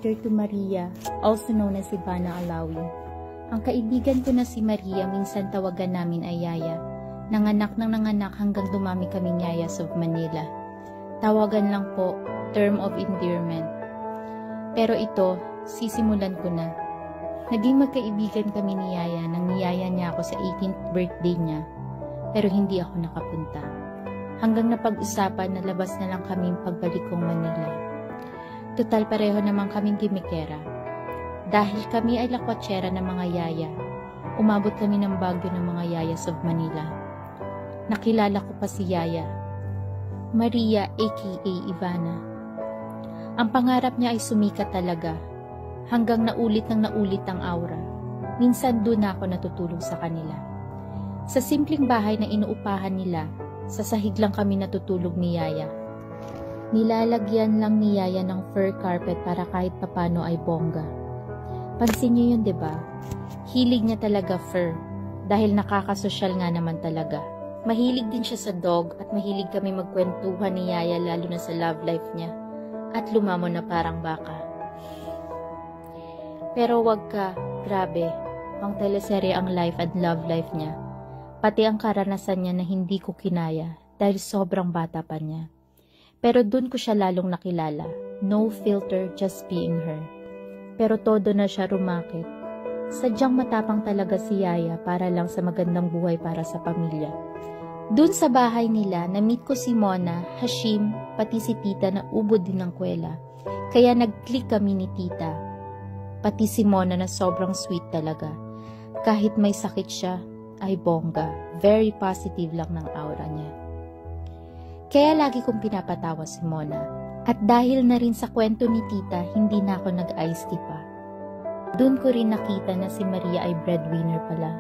sister to Maria, also known as Ivana Alawi. Ang kaibigan ko na si Maria, minsan tawagan namin ay Yaya. Nanganak hanggang dumami kaming Yayas of Manila. Tawagan lang po, term of endearment. Pero ito, sisimulan ko na. Naging magkaibigan kami ni Yaya nang niyaya niya ako sa 18th birthday niya, pero hindi ako nakapunta. Hanggang napag-usapan na labas na lang kaming pagbalik kong Manila. Total pareho naman kaming gimikera. Dahil kami ay lakwatsera ng mga Yaya, umabot kami ng Baguio ng mga Yayas of Manila. Nakilala ko pa si Yaya, Maria aka Ivana. Ang pangarap niya ay sumikat talaga, hanggang naulit ang aura. Minsan doon ako natutulog sa kanila. Sa simpleng bahay na inuupahan nila, sa sahig lang kami natutulog ni Yaya. Nilalagyan lang ni Yaya ng fur carpet para kahit papano ay bongga. Pansin niyo yun, diba? Hilig niya talaga fur, dahil nakakasosyal nga naman talaga. Mahilig din siya sa dog at mahilig kami magkwentuhan ni Yaya lalo na sa love life niya at lumamon na parang baka. Pero wag ka, grabe, pang teleserye ang life and love life niya. Pati ang karanasan niya na hindi ko kinaya dahil sobrang bata pa niya. Pero dun ko siya lalong nakilala. No filter, just being her. Pero todo na siya rumakit. Sadyang matapang talaga si Yaya para lang sa magandang buhay para sa pamilya. Dun sa bahay nila, na-meet ko si Mona, Hashim, pati si Tita na ubod din ng kwela. Kaya nag-click kami ni Tita. Pati si Mona na sobrang sweet talaga. Kahit may sakit siya, ay bongga. Very positive lang ng aura niya. Kaya lagi kong pinapatawa si Mona. At dahil na rin sa kwento ni Tita, hindi na ako nag-iced tea pa. Doon ko rin nakita na si Maria ay breadwinner pala.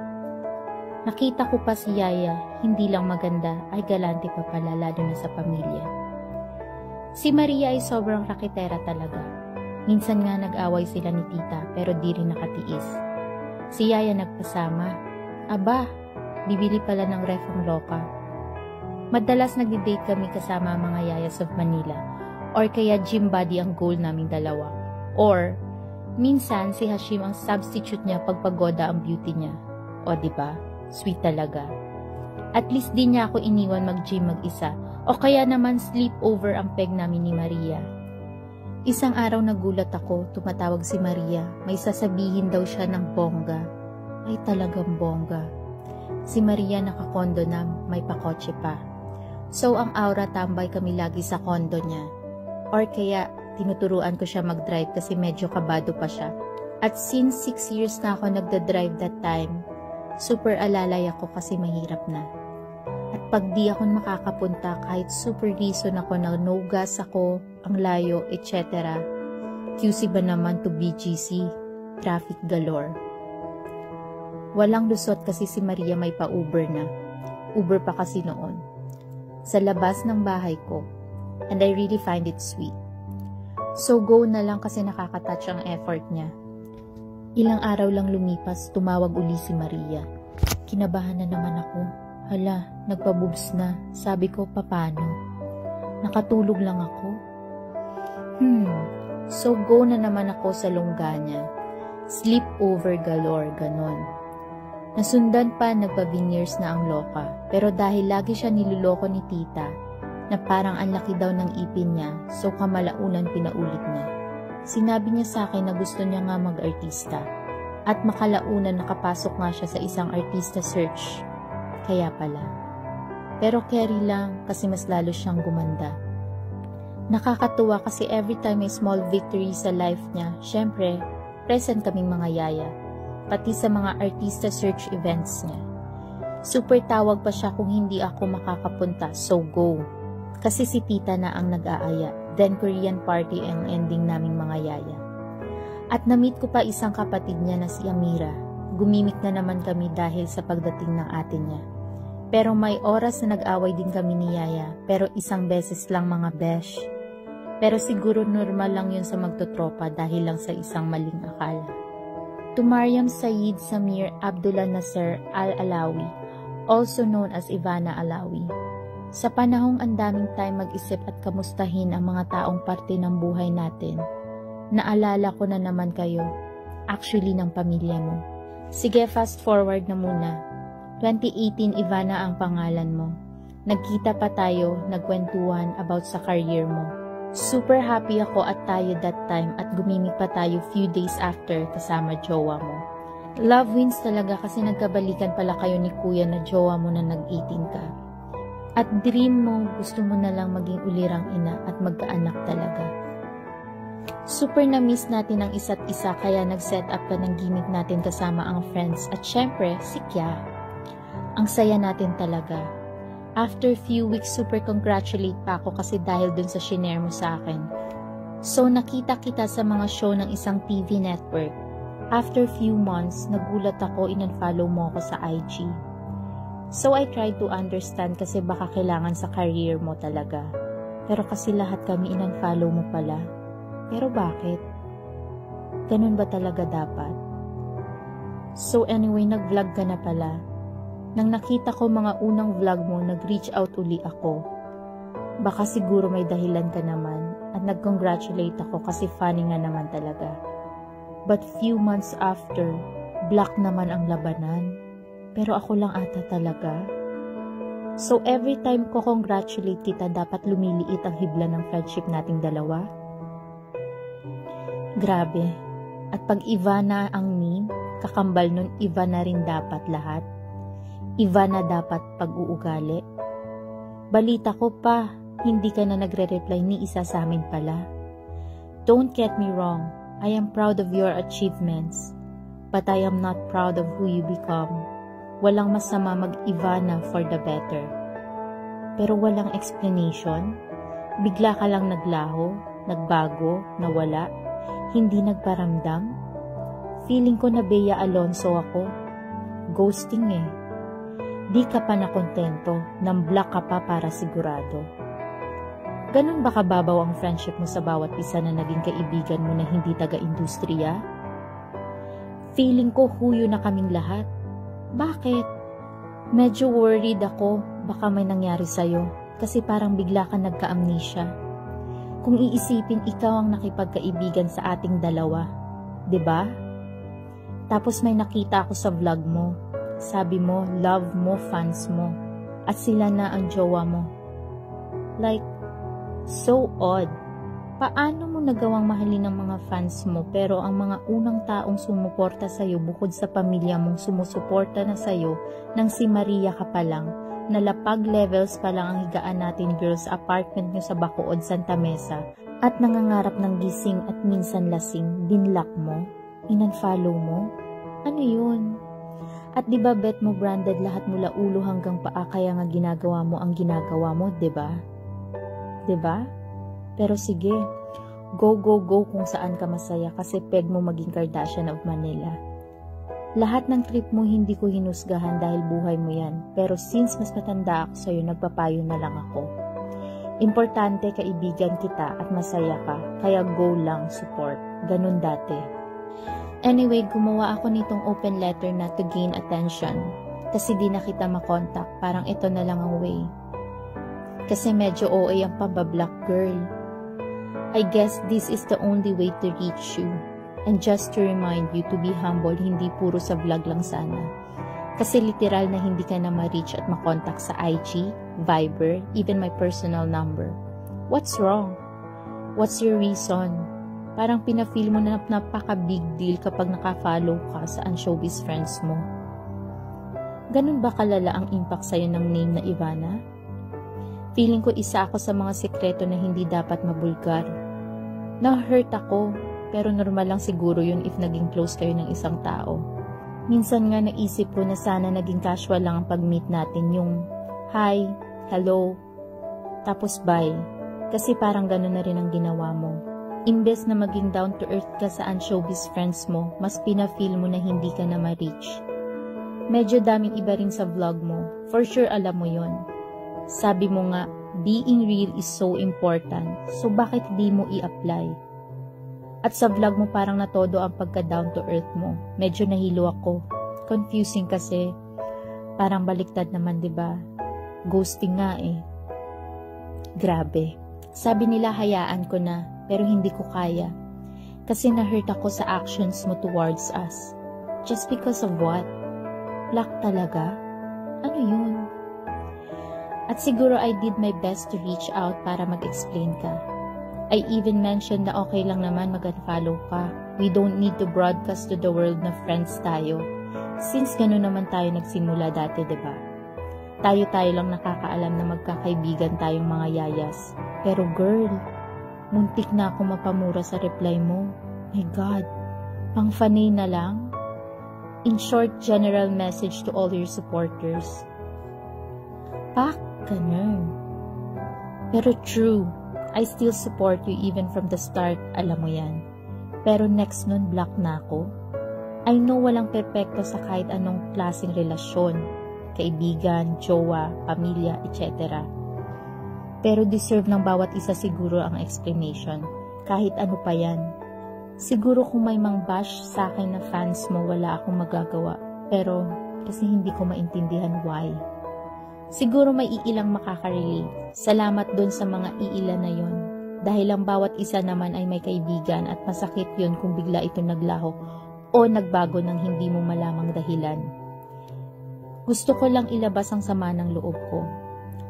Nakita ko pa si Yaya, hindi lang maganda, ay galante pa pala lalo na sa pamilya. Si Maria ay sobrang raketera talaga. Minsan nga nag-away sila ni Tita pero di rin nakatiis. Si Yaya nagpasama. Aba, bibili pala ng ref ang loka. Madalas nagdi-date kami kasama ang mga Yayas of Manila or kaya gym buddy ang goal naming dalawa. Or, minsan si Hashim ang substitute niya pag pagoda ang beauty niya. O diba? Sweet talaga. At least di niya ako iniwan mag-gym mag-isa o kaya naman sleepover ang peg namin ni Maria. Isang araw nagulat ako, tumatawag si Maria. May sasabihin daw siya ng bongga. Ay talagang bongga. Si Maria nakakondo na, may pakotse pa. So ang aura tambay kami lagi sa kondo niya. Or kaya tinuturuan ko siya mag-drive kasi medyo kabado pa siya. At since 6 years na ako nagda-drive that time, super alalay ako kasi mahirap na. At pag di ako makakapunta kahit super reason ako na no gas ako, ang layo, etc. QC ba naman to BGC? Traffic galore. Walang lusot kasi si Maria may pa-Uber na. Uber pa kasi noon. Sa labas ng bahay ko. And I really find it sweet. So go na lang kasi nakakatouch ang effort niya. Ilang araw lang lumipas, tumawag uli si Maria. Kinabahan na naman ako. Hala, nagpa-boobs na. Sabi ko, papano? Nakatulog lang ako. So go na naman ako sa lungga niya. Sleep over galore, ganon. Nasundan pa, nagpa-veneers na ang loka. Pero dahil lagi siya niluloko ni Tita, na parang ang laki daw ng ipin niya, so kamalaunan pinaulit niya. Sinabi niya sa akin na gusto niya nga mag-artista. At makalaunan nakapasok nga siya sa isang artista search. Kaya pala. Pero carry lang kasi mas lalo siyang gumanda. Nakakatuwa kasi every time may small victory sa life niya, syempre, present kaming mga Yaya. Pati sa mga artista search events niya. Super tawag pa siya kung hindi ako makakapunta, so go. Kasi si Tita na ang nag-aaya, then Korean party ang ending naming mga Yaya. At na-meet ko pa isang kapatid niya na si Amira. Gumimik na naman kami dahil sa pagdating ng ate niya. Pero may oras na nag-away din kami ni Yaya, pero isang beses lang mga besh. Pero siguro normal lang yun sa magtotropa dahil lang sa isang maling akala. To Mariam Saeed Samir Abdullah Nasser Al-Alawi, also known as Ivana Alawi. Sa panahong ang daming time mag-isip at kamustahin ang mga taong parte ng buhay natin, Naalala ko na naman kayo. Actually, ng pamilya mo. Sige, fast forward na muna. 2018, Ivana ang pangalan mo. Nagkita pa tayo, nagkwentuhan about sa career mo. Super happy ako at tayo that time at gumimik pa tayo few days after kasama jowa mo. Love wins talaga kasi nagkabalikan pala kayo ni kuya na jowa mo na nag-18 ka. At dream mo, gusto mo na lang maging ulirang ina at magkaanak talaga. Super na-miss natin ang isa't isa kaya nag-set up ka ng gimmick natin kasama ang friends at syempre si Kya. Ang saya natin talaga. After few weeks, super congratulate pa ako kasi dahil dun sa shinare mo sa akin. So nakita kita sa mga show ng isang TV network. After few months, nagulat ako, in-unfollow mo ako sa IG. So I tried to understand kasi baka kailangan sa career mo talaga. Pero kasi lahat kami in-unfollow mo pala. Pero bakit? Ganun ba talaga dapat? So anyway, nag-vlog ka na pala. Nang nakita ko mga unang vlog mo, nag-reach out uli ako. Baka siguro may dahilan ka naman at nag-congratulate ako kasi funny nga naman talaga. But few months after, black naman ang labanan. Pero ako lang ata talaga. So every time ko congratulate kita, dapat lumiliit ang hibla ng friendship nating dalawa? Grabe. At pag Ivana ang meme, kakambal nun iba na rin dapat lahat. Iba na dapat pag-uugali. Balita ko pa, hindi ka na nagre-reply ni isa sa amin pala. Don't get me wrong, I am proud of your achievements, but I am not proud of who you become. Walang masama mag-Ivana for the better. Pero walang explanation, bigla ka lang naglaho, nagbago, nawala, hindi nagparamdam. Feeling ko na Bea Alonso ako. Ghosting eh. Di ka pa nakontento, nang-block ka pa para sigurado. Ganun ba kababaw ang friendship mo sa bawat isa na naging kaibigan mo na hindi taga-industriya? Feeling ko huyo na kaming lahat. Bakit? Medyo worried ako, baka may nangyari sa'yo, kasi parang bigla ka nagka-amnesia. Kung iisipin, ikaw ang nakipagkaibigan sa ating dalawa, 'di ba? Tapos may nakita ako sa vlog mo. Sabi mo, love mo, fans mo. At sila na ang jowa mo. Like, so odd. Paano mo nagawang mahalin ng mga fans mo pero ang mga unang taong sumuporta sa'yo bukod sa pamilya mong sumusuporta na sa'yo nang si Maria ka pa lang, nalapag levels pa lang ang higaan natin girls sa apartment nyo sa Bacood, Santa Mesa at nangangarap ng gising at minsan lasing, binlock mo, in-unfollow mo? Ano yun? At di ba bet mo branded lahat mula ulo hanggang paa kaya nga ginagawa mo ang ginagawa mo, di ba? Di ba? Pero sige, go kung saan ka masaya kasi peg mo maging Kardashian of Manila. Lahat ng trip mo hindi ko hinusgahan dahil buhay mo yan. Pero since mas matanda ako sa'yo, nagpapayo na lang ako. Importante kaibigan kita at masaya ka, kaya go lang, support. Ganun dati. Anyway, gumawa ako nitong open letter na to gain attention. Kasi di na kita makontak, parang ito na lang ang way. Kasi medyo OA ang pambablock girl. I guess this is the only way to reach you. And just to remind you to be humble, hindi puro sa vlog lang sana. Kasi literal na hindi ka na ma-reach at makontak sa IG, Viber, even my personal number. What's wrong? What's your reason? Parang pinafeel mo na napaka-big deal kapag naka-follow ka sa unshowbiz friends mo. Ganun ba kalala ang impact sa'yo ng name na Ivana? Feeling ko isa ako sa mga sekreto na hindi dapat mabulgar. Na-hurt ako, pero normal lang siguro yun if naging close kayo ng isang tao. Minsan nga naisip ko na sana naging casual lang ang pag-meet natin, yung hi, hello, tapos bye. Kasi parang ganun na rin ang ginawa mo. Imbes na maging down to earth ka sa unshowbiz friends mo, mas pina-feel mo na hindi ka na ma-reach. Medyo daming iba rin sa vlog mo. For sure alam mo yon. Sabi mo nga, being real is so important. So bakit di mo i-apply? At sa vlog mo parang natodo ang pagka-down to earth mo. Medyo nahilo ako. Confusing kasi. Parang baliktad naman, 'di ba? Ghosting nga eh. Grabe. Sabi nila hayaan ko na, pero hindi ko kaya. Kasi na-hurt ako sa actions mo towards us. Just because of what? Black talaga? Ano yun? At siguro I did my best to reach out para mag-explain ka. I even mentioned na okay lang naman mag-unfollow ka. We don't need to broadcast to the world na friends tayo. Since gano'n naman tayo nagsimula dati, diba? Tayo-tayo lang nakakaalam na magkakaibigan tayong mga yayas. Pero girl, muntik na ako mapamura sa reply mo. My God, pang fanay na lang? In short, general message to all your supporters. Pak, ganun. Pero true, I still support you even from the start, alam mo yan. Pero next nun, block na ako. I know walang perpekto sa kahit anong klaseng relasyon, kaibigan, jowa, pamilya, etc. Pero deserve ng bawat isa siguro ang explanation, kahit ano pa yan. Siguro kung may mang-bash sa akin na fans mo, wala akong magagawa. Pero kasi hindi ko maintindihan why. Siguro may iilang makaka-relate. Salamat dun sa mga iilan na yon. Dahil ang bawat isa naman ay may kaibigan at masakit yon kung bigla ito naglaho o nagbago ng hindi mo malamang dahilan. Gusto ko lang ilabas ang sama ng loob ko.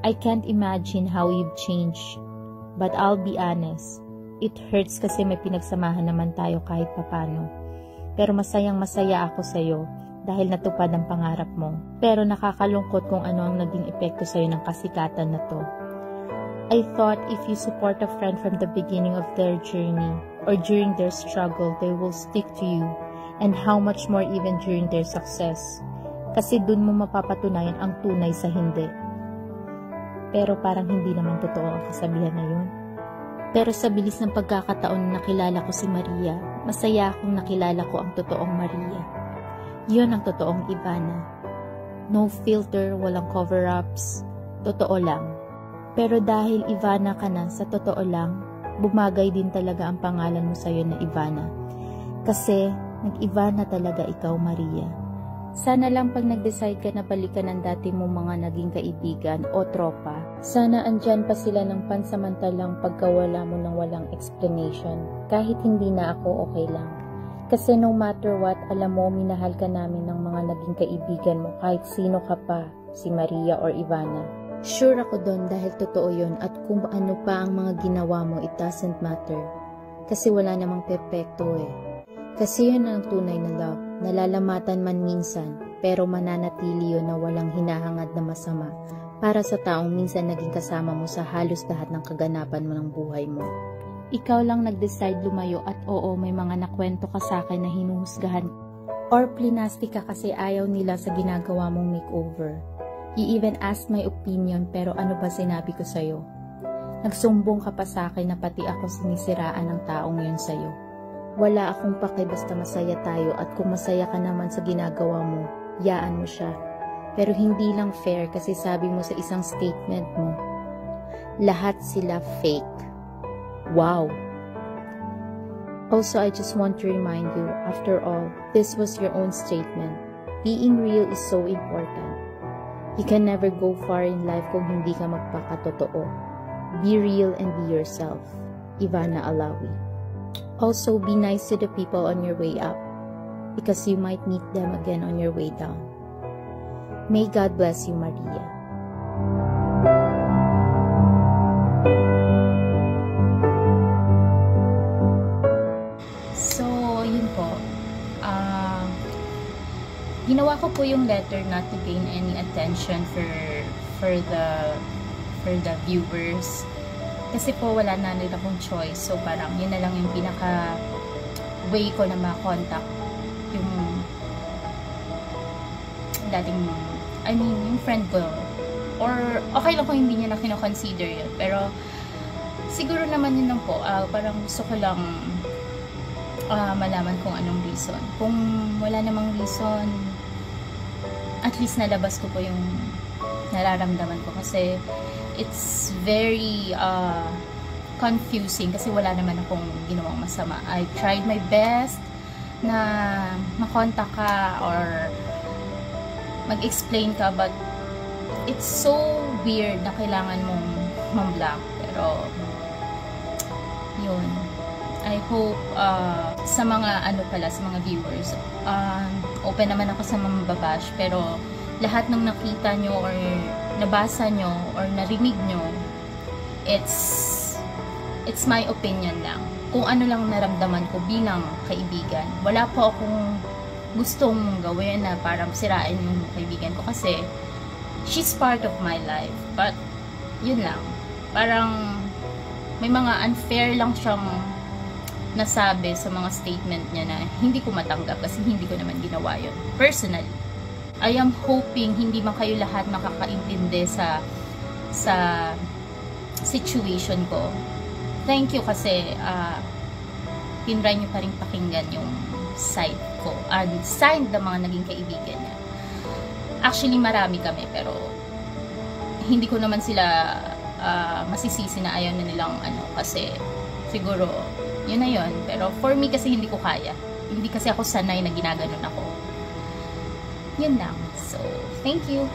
I can't imagine how you've changed. But I'll be honest, it hurts kasi may pinagsamahan naman tayo kahit papano. Pero masayang masaya ako sa'yo dahil natupad ang pangarap mo. Pero nakakalungkot kung ano ang naging epekto sa'yo ng kasikatan na to. I thought if you support a friend from the beginning of their journey or during their struggle, they will stick to you, and how much more even during their success. Kasi dun mo mapapatunayan ang tunay sa hindi. Pero parang hindi naman totoo ang kasabihan na yun. Pero sa bilis ng pagkakataon na nakilala ko si Maria, masaya akong nakilala ko ang totoong Maria. Yun ang totoong Ivana. No filter, walang cover-ups, totoo lang. Pero dahil Ivana ka na, sa totoo lang, bumagay din talaga ang pangalan mo sa'yo na Ivana. Kasi nag-Ivana talaga ikaw, Maria. Sana lang pag nag-decide ka na balikan ng dati mo mga naging kaibigan o tropa, sana andyan pa sila ng pansamantalang pagkawala mo ng walang explanation. Kahit hindi na ako, okay lang. Kasi no matter what, alam mo, minahal ka namin ng mga naging kaibigan mo kahit sino ka pa, si Maria or Ivana. Sure ako doon dahil totoo yun at kung ano pa ang mga ginawa mo, it doesn't matter. Kasi wala namang perpekto eh. Kasi yun ang tunay na love. Nalalamatan man minsan, pero mananatili yun na walang hinahangad na masama para sa taong minsan naging kasama mo sa halos lahat ng kaganapan mo ng buhay mo. Ikaw lang nag-decide lumayo at oo, may mga nakwento ka sa akin na hinuhusgahan or plinastic ka kasi ayaw nila sa ginagawa mong makeover. You even asked my opinion pero ano ba sinabi ko sa'yo? Nagsumbong ka pa sa akin na pati ako sinisiraan ng taong yun sa'yo. Wala akong pake basta masaya tayo at kung masaya ka naman sa ginagawa mo, yaan mo siya. Pero hindi lang fair kasi sabi mo sa isang statement mo, lahat sila fake. Wow! Also, I just want to remind you, after all, this was your own statement. Being real is so important. You can never go far in life kung hindi ka magpakatotoo. Be real and be yourself. Ivana Alawi. Also, be nice to the people on your way up because you might meet them again on your way down. May God bless you, Maria. So, yun po. Ginawa ko po yung letter not to gain any attention for the viewers. Kasi po wala na nila akong choice. So parang yun na lang yung pinaka way ko na ma-contact yung dating, yung friend ko. Or okay lang kung hindi niya na kino-consider yun. Pero siguro naman yun lang po. Parang gusto ko lang malaman kung anong reason. Kung wala namang reason, at least nalabas ko po yung nararamdaman ko. Kasi it's very confusing kasi wala naman akong ginawang masama. I tried my best na makontak ka or mag-explain ka, but it's so weird na kailangan mong mam-block. Pero yun, I hope sa mga sa mga viewers, open naman ako sa mambabash, pero lahat ng nakita nyo or nabasa nyo or narinig nyo, it's my opinion lang. Kung ano lang naramdaman ko bilang kaibigan. Wala po akong gustong gawin na parang sirain yung kaibigan ko kasi she's part of my life. But yun lang, parang may mga unfair lang siyang nasabi sa mga statement niya na hindi ko matanggap kasi hindi ko naman ginawa yun. Personally, I am hoping hindi man kayo lahat makakaintindi sa situation ko. Thank you kasi tinry niyo pa rin pakinggan yung side ko and side ng mga naging kaibigan niya. Actually, marami kami pero hindi ko naman sila masisisi na ayaw na nilang kasi siguro yun na yun. Pero for me kasi hindi ko kaya. Hindi kasi ako sanay na ginaganon ako. Yun lang. So, thank you.